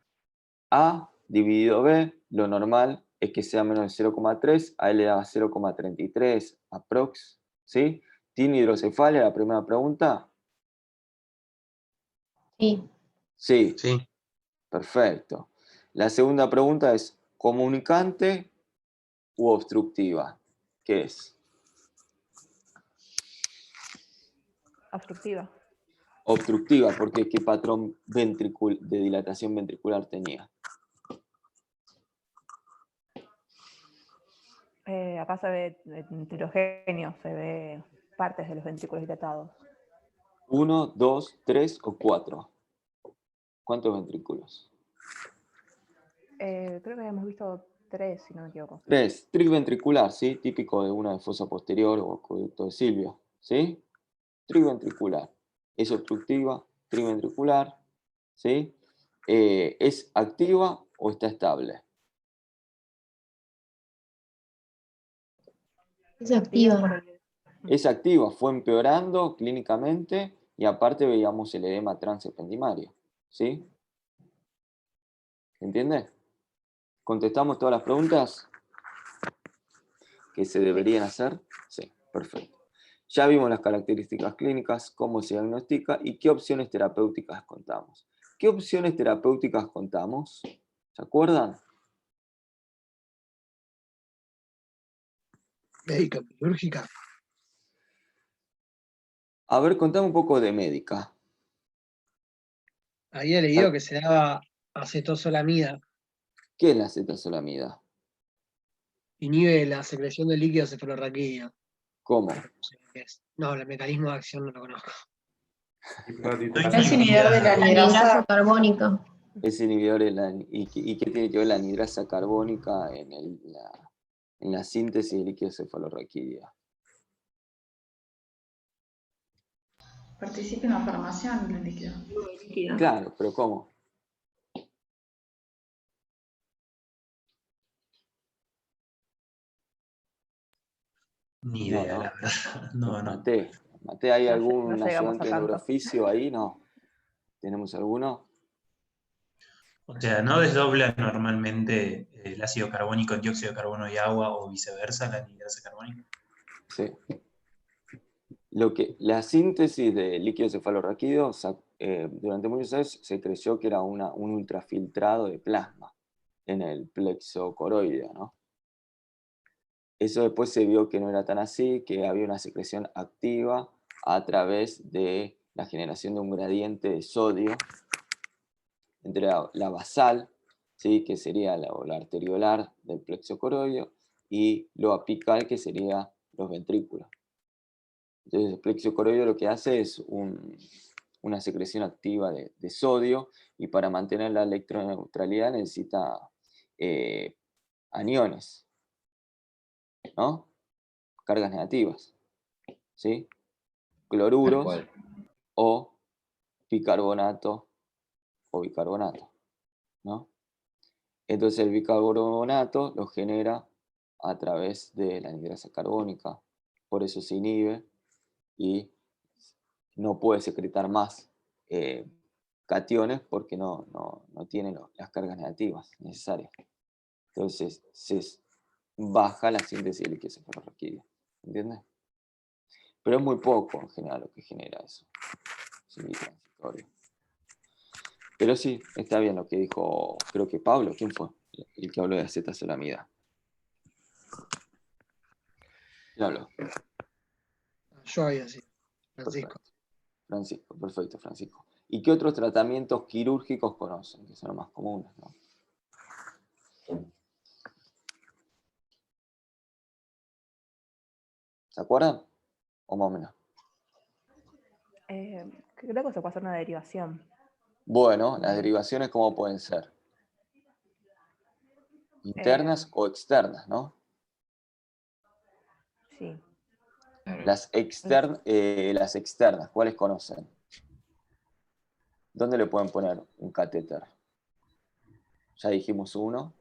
A dividido B, lo normal es que sea menos de 0,3, a él le da 0,33 aprox, ¿sí? ¿Tiene hidrocefalia la primera pregunta? Sí. Sí, Sí. perfecto. La segunda pregunta es, ¿comunicante u obstructiva? ¿Qué es? Obstructiva. Obstructiva, porque ¿qué patrón de dilatación ventricular tenía? Acá se ve heterogéneo, se ve partes de los ventrículos dilatados. 1, 2, 3 o 4. ¿Cuántos ventrículos? Creo que habíamos visto 3, si no me equivoco. 3. Triventricular, ¿sí? Típico de una de fosa posterior o acueducto de Silvio, ¿sí? Triventricular. Es obstructiva, triventricular, ¿sí? ¿Es activa o está estable? Es activa. Es activa, fue empeorando clínicamente y aparte veíamos el edema transependimario, ¿sí? ¿Entiende? ¿Contestamos todas las preguntas que se deberían hacer? Sí, perfecto. Ya vimos las características clínicas, cómo se diagnostica y qué opciones terapéuticas contamos. ¿Qué opciones terapéuticas contamos? ¿Se acuerdan? Médica, quirúrgica. A ver, contame un poco de médica. Había leído que se daba acetosolamida. ¿Qué es la acetazolamida? Inhibe la secreción de líquido cefalorraquídeo. ¿Cómo? No, el mecanismo de acción no lo conozco. ¿No es inhibidor de la anidrasa carbónica? Es inhibidor ¿y qué tiene que ver la anidrasa carbónica en la síntesis de líquido cefalorraquídeo? Participa en la formación del líquido. Claro, pero ¿cómo? Ni idea, la verdad. No. Mate, ¿hay No algún llegamos a ayudante de tanto. neuroficio ahí? No. ¿Tenemos alguno? O sea, no desdobla normalmente el ácido carbónico en dióxido de carbono y agua o viceversa, la anidrasa carbónica. Sí. La síntesis de líquido cefalorraquídeo durante muchos años se creyó que era un ultrafiltrado de plasma en el plexo coroideo, ¿no? Eso después se vio que no era tan así, que había una secreción activa a través de la generación de un gradiente de sodio entre la basal, ¿sí? Que sería la arteriolar del plexo coroideo, y lo apical, que sería los ventrículos. Entonces el plexo coroideo lo que hace es una secreción activa de sodio, y para mantener la electroneutralidad necesita aniones, ¿no? Cargas negativas, ¿sí? Cloruros o bicarbonato o bicarbonato, ¿no? Entonces el bicarbonato lo genera a través de la anidrasa carbónica, por eso se inhibe y no puede secretar más cationes porque no tiene las cargas negativas necesarias. Entonces se baja la síntesis de líquido cefalorraquídeo, ¿entiendes? Pero es muy poco en general lo que genera eso. Es muy transitorio. Pero sí, está bien lo que dijo, creo que Pablo, ¿quién fue? El que habló de acetazolamida. ¿Quién habló? Yo había sido. Francisco. Francisco, perfecto, Francisco. ¿Y qué otros tratamientos quirúrgicos conocen, que son los más comunes, ¿no? ¿Se acuerdan? ¿O más o menos? Creo que se puede hacer una derivación. Bueno, las derivaciones, ¿cómo pueden ser? Internas o externas, ¿no? Sí. Las externas, ¿cuáles conocen? ¿Dónde le pueden poner un catéter? Ya dijimos uno.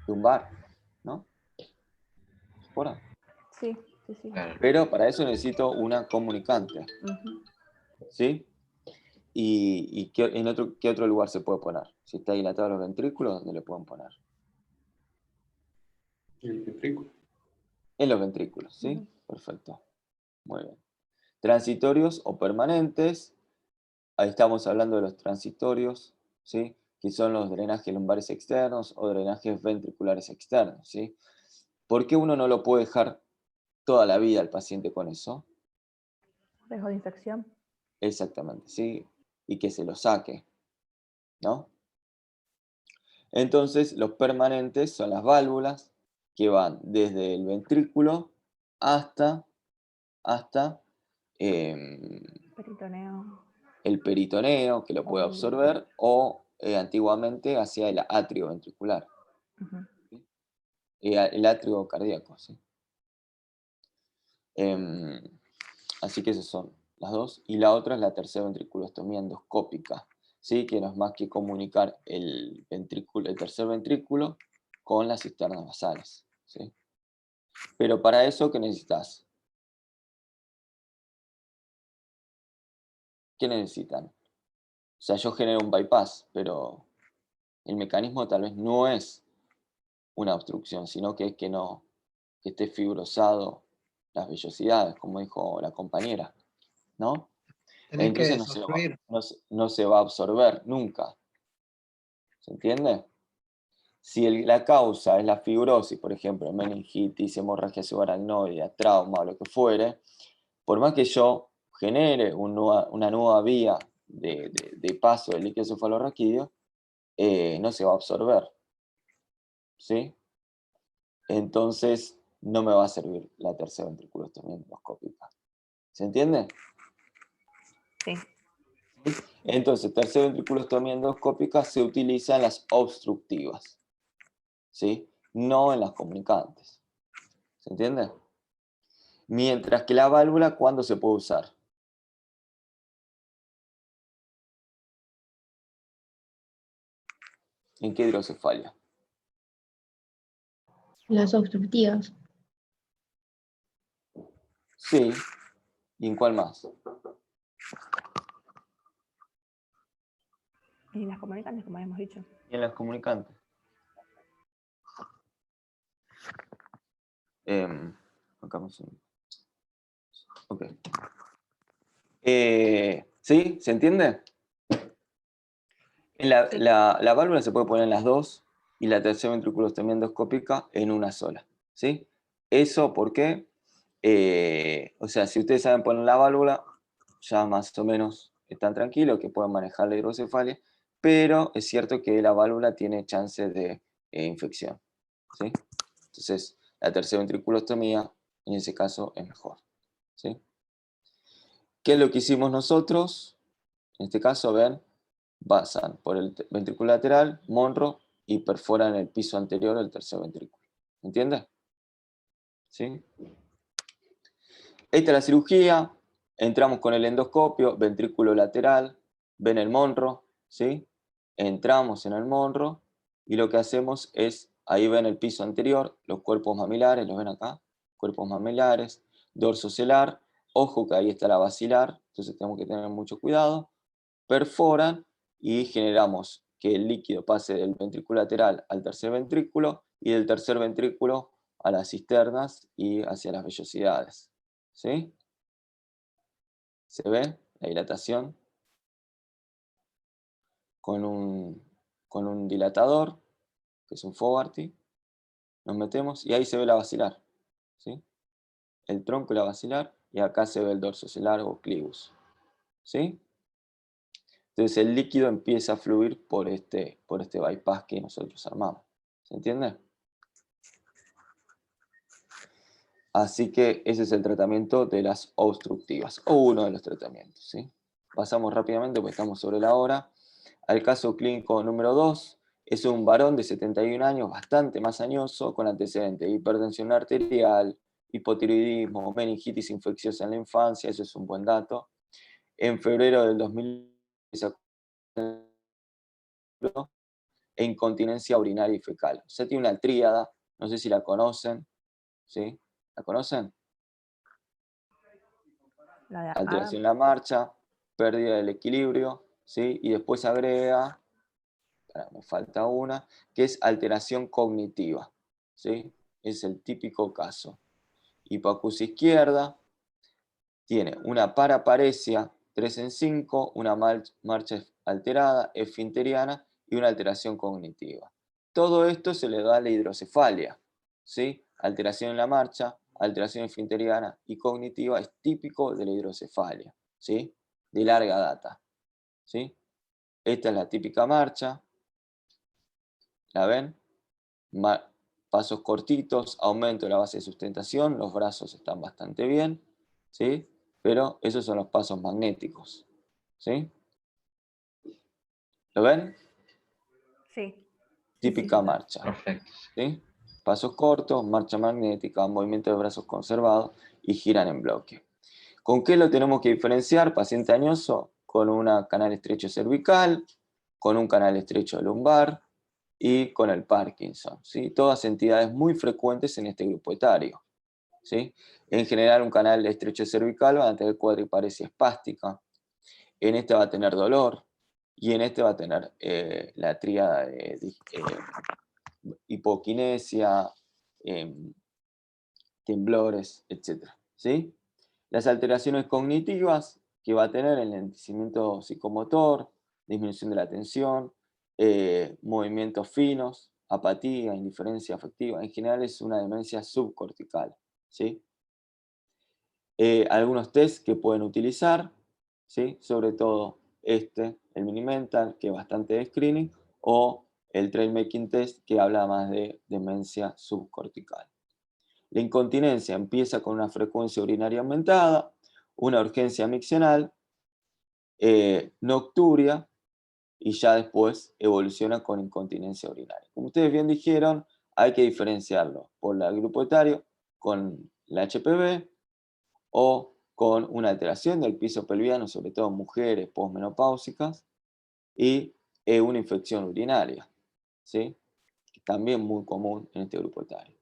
Lumbar, ¿no? ¿Por ahí? Sí. Pero para eso necesito una comunicante. ¿Sí? ¿Y qué otro lugar se puede poner? Si está dilatado los ventrículos, ¿dónde le pueden poner? El ventrículo. En los ventrículos, ¿sí? Perfecto. Muy bien. Transitorios o permanentes. Ahí estamos hablando de los transitorios, ¿sí? Que son los drenajes lumbares externos o drenajes ventriculares externos, ¿sí? ¿Por qué uno no lo puede dejar toda la vida al paciente con eso? Riesgo de infección. Exactamente, ¿sí? Y que se lo saque, ¿no? Entonces, los permanentes son las válvulas que van desde el ventrículo hasta Peritoneo. el peritoneo, que lo puede absorber, o antiguamente hacia el atrio ventricular. ¿Sí? El atrio cardíaco, ¿sí? Así que esas son las dos. Y la otra es la tercera ventriculostomía endoscópica, ¿sí? Que no es más que comunicar el tercer ventrículo con las cisternas basales, ¿sí? Pero para eso, ¿qué necesitas? ¿Qué necesitan? O sea, yo genero un bypass, pero el mecanismo tal vez no es una obstrucción, sino que es que esté fibrosado las vellosidades, como dijo la compañera, ¿no? Tenés que Entonces desobstruir. no se va a absorber nunca. ¿Se entiende? Si la causa es la fibrosis, por ejemplo, meningitis, hemorragia subaracnoidea, trauma o lo que fuere, por más que yo genere una nueva vía de paso del líquido cefalorraquídeo, no se va a absorber. ¿Sí? entonces no me va a servir la tercera ventriculostomía endoscópica. ¿Se entiende? Sí. Entonces, tercera ventriculostomía endoscópica se utiliza en las obstructivas, ¿sí? No en las comunicantes. ¿Se entiende? Mientras que la válvula, ¿cuándo se puede usar? ¿En qué hidrocefalia? Las obstructivas. Sí. ¿Y en cuál más? Y las comunicantes, como habíamos dicho. Y en las comunicantes. Acá más o menos. Ok. ¿Sí? ¿Se entiende? La válvula se puede poner en las dos y la tercera ventriculostomía endoscópica en una sola. ¿Sí? ¿Eso por qué? O sea, si ustedes saben poner la válvula, ya más o menos están tranquilos que pueden manejar la hidrocefalia, pero es cierto que la válvula tiene chances de infección. ¿Sí? Entonces, la tercera ventriculostomía en ese caso es mejor. ¿Sí? ¿Qué es lo que hicimos nosotros? En este caso, ven, pasan por el ventrículo lateral, Monro, y perforan el piso anterior del tercer ventrículo. ¿Entiendes? ¿Sí? Esta es la cirugía. Entramos con el endoscopio, ventrículo lateral, ven el Monro, ¿sí? Entramos en el Monro y lo que hacemos es, ahí ven el piso anterior, los cuerpos mamilares, los ven acá, cuerpos mamilares, dorso celar, ojo que ahí está la basilar, entonces tenemos que tener mucho cuidado. Perforan y generamos que el líquido pase del ventrículo lateral al tercer ventrículo y del tercer ventrículo a las cisternas y hacia las vellosidades. ¿Sí? ¿Se ve la dilatación? Con un dilatador, que es un Fogarty, nos metemos y ahí se ve la basilar. ¿Sí? El tronco y la basilar, y acá se ve el dorso celar o clivus. ¿Sí? Entonces el líquido empieza a fluir por este bypass que nosotros armamos. ¿Se entiende? Así que ese es el tratamiento de las obstructivas, o uno de los tratamientos. ¿Sí? Pasamos rápidamente porque estamos sobre la hora. Al caso clínico número 2, es un varón de 71 años, bastante más añoso, con antecedentes de hipertensión arterial, hipotiroidismo, meningitis infecciosa en la infancia, eso es un buen dato. En febrero del 2000 e incontinencia urinaria y fecal. O sea, tiene una tríada, no sé si la conocen, ¿sí? ¿La conocen? Alteración en la marcha, pérdida del equilibrio, ¿sí? Y después agrega, me falta una, que es alteración cognitiva, ¿sí? Es el típico caso. Hipoacusia izquierda, tiene una paraparesia 3 en 5, una marcha alterada, esfinteriana y una alteración cognitiva. Todo esto se le da a la hidrocefalia, ¿sí? Alteración en la marcha, alteración esfinteriana y cognitiva es típico de la hidrocefalia, ¿sí? De larga data, ¿sí? Esta es la típica marcha, ¿la ven? Pasos cortitos, aumento de la base de sustentación, los brazos están bastante bien, ¿sí? Pero esos son los pasos magnéticos, ¿sí? ¿Lo ven? Sí. Típica marcha. Perfecto. ¿Sí? Pasos cortos, marcha magnética, movimiento de brazos conservados y giran en bloque. ¿Con qué lo tenemos que diferenciar? Paciente añoso con un canal estrecho cervical, con un canal estrecho lumbar y con el Parkinson, ¿sí? Todas entidades muy frecuentes en este grupo etario, ¿sí? En general, un canal estrecho cervical va a tener cuadriparesia espástica, en este va a tener dolor y en este va a tener la tríada de hipoquinesia, temblores, etc. ¿Sí? Las alteraciones cognitivas que va a tener el enlentecimiento psicomotor, disminución de la atención, movimientos finos, apatía, indiferencia afectiva. En general es una demencia subcortical. ¿Sí? Algunos test que pueden utilizar, ¿sí? Sobre todo el Mini-Mental, que es bastante de screening, o el Trail Making Test, que habla más de demencia subcortical. La incontinencia empieza con una frecuencia urinaria aumentada, una urgencia miccional, nocturia, y ya después evoluciona con incontinencia urinaria. Como ustedes bien dijeron, hay que diferenciarlo por el grupo etario, con la HPV o con una alteración del piso pelviano, sobre todo en mujeres posmenopáusicas, y una infección urinaria, ¿sí? También muy común en este grupo etario.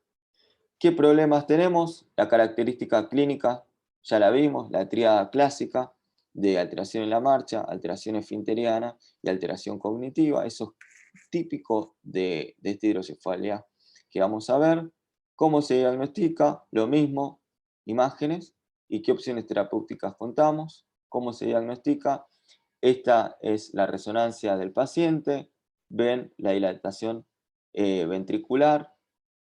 ¿Qué problemas tenemos? La característica clínica, ya la vimos, la tríada clásica de alteración en la marcha, alteración esfinteriana y alteración cognitiva. Eso es típico de esta hidrocefalia que vamos a ver. ¿Cómo se diagnostica? Lo mismo, imágenes y qué opciones terapéuticas contamos. ¿Cómo se diagnostica? Esta es la resonancia del paciente. Ven la dilatación ventricular,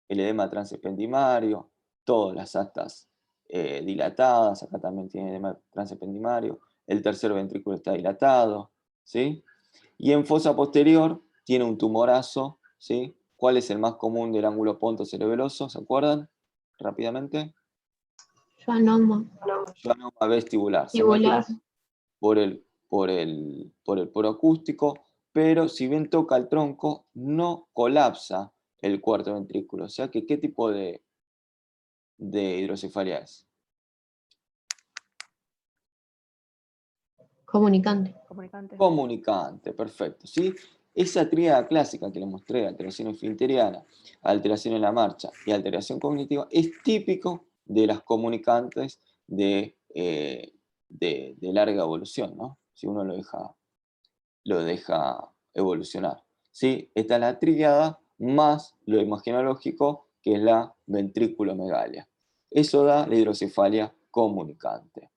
el edema transependimario, todas las actas dilatadas, acá también tiene edema transependimario, el tercer ventrículo está dilatado, ¿sí? Y en fosa posterior tiene un tumorazo, ¿sí? ¿Cuál es el más común del ángulo pontocerebeloso? ¿Se acuerdan? Rápidamente. Schwannoma. Schwannoma vestibular. Se Vestibular. mete por el poro acústico, pero si bien toca el tronco, no colapsa el cuarto ventrículo. O sea que, ¿qué tipo de hidrocefalia es? Comunicante. Comunicante, perfecto. ¿Sí? Esa tríada clásica que les mostré, alteración esfinteriana, alteración en la marcha y alteración cognitiva, es típico de las comunicantes de larga evolución, ¿no? Si uno lo deja evolucionar. ¿Sí? Esta es la tríada más lo imagenológico, que es la ventrículomegalia. Eso da la hidrocefalia comunicante.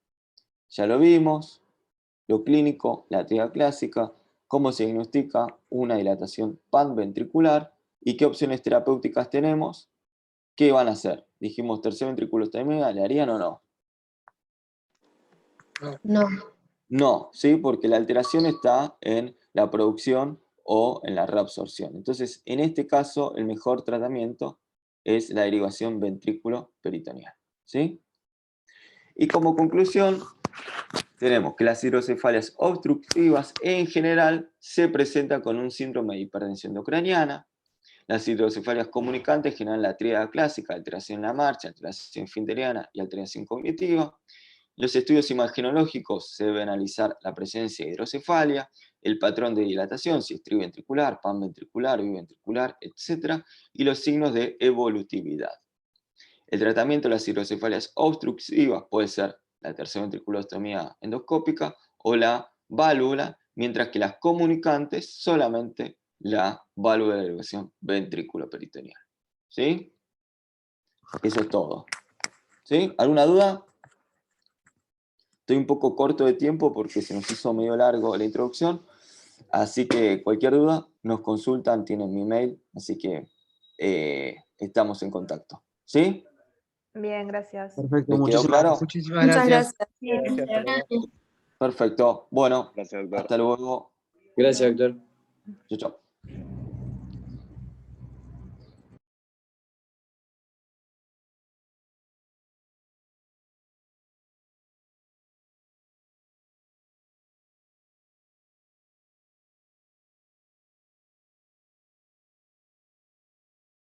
Ya lo vimos, lo clínico, la tríada clásica, cómo se diagnostica una dilatación panventricular y qué opciones terapéuticas tenemos. ¿Qué van a hacer? Dijimos tercer ventriculostomía, ¿le harían o no? No. No, ¿sí? Porque la alteración está en la producción o en la reabsorción. Entonces, en este caso, el mejor tratamiento es la derivación ventrículo-peritoneal, ¿sí? Y como conclusión, tenemos que las hidrocefalias obstructivas en general se presentan con un síndrome de hipertensión endocraniana. Las hidrocefalias comunicantes generan la tríada clásica, alteración en la marcha, alteración esfinteriana y alteración cognitiva. Los estudios imagenológicos se debe analizar la presencia de hidrocefalia, el patrón de dilatación, si es triventricular, panventricular, biventricular, etc. y los signos de evolutividad. El tratamiento de las hidrocefalias obstructivas puede ser la tercera ventriculostomía endoscópica o la válvula, mientras que las comunicantes solamente la válvula de derivación ventrículo-peritoneal. ¿Sí? Eso es todo. ¿Sí? ¿Alguna duda? Estoy un poco corto de tiempo porque se nos hizo medio largo la introducción, así que cualquier duda nos consultan, tienen mi mail, así que estamos en contacto. ¿Sí? Bien, gracias. Perfecto, ¿Les quedó claro? muchísimas Muchas gracias. gracias. Perfecto. Bueno, Gracias, doctor. hasta luego. Gracias, doctor. Chau, chau.